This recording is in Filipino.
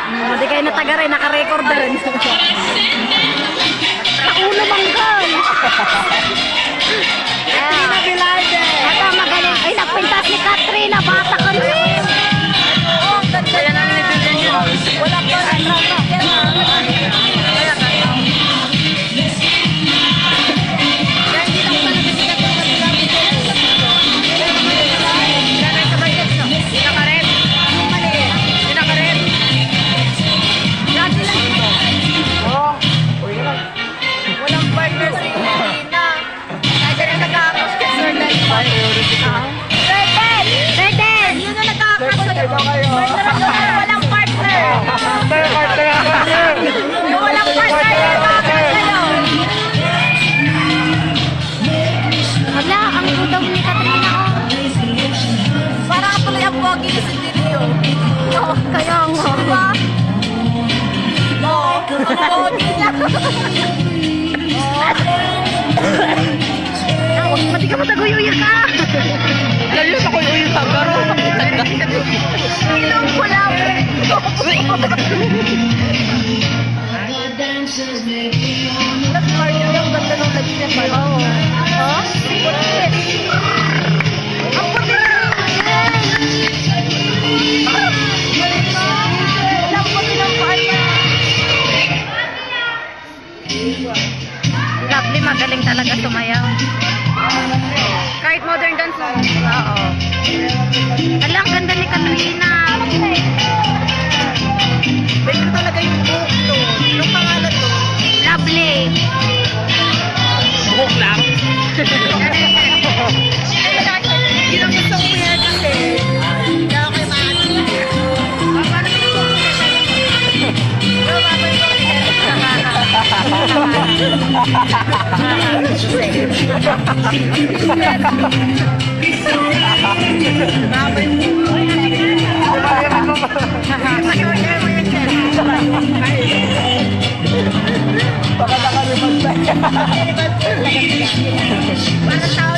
Hindi kayo natagari, naka-record din. Naulo manggal. Katrina Vilade. Ito, magaling. Ay, nagpintas ni Katrina. Bata ka rin. Oo, ang ganda yan ang nabigyan nyo. Wala ko na trata. Walang partner. Walang partner. Wala, ang udaw ni Katrina. Parang tuloy ang pogi ni Silvio. Kaya nga. Diba? Oo, ang pogi niya. Mati ka mataguyuya ka. Lalo sa kuyuya sa garo. Ilang pula. Nag-party yung ganda nung nag-step. Oo. Oh? Ang puti na. Ang puti ng party. Lovely, magaling talaga sumayaw. Kahit modern dance mo. Oo. Alam, ganda ni Katrina. Pwede ko talaga yung book to. Anong pangalan to? Lovely. Book lang? Yun ang gusto ko yan kasi. Hindi ako kayo maano. Paano yung book? Bababay ko yan. Para tao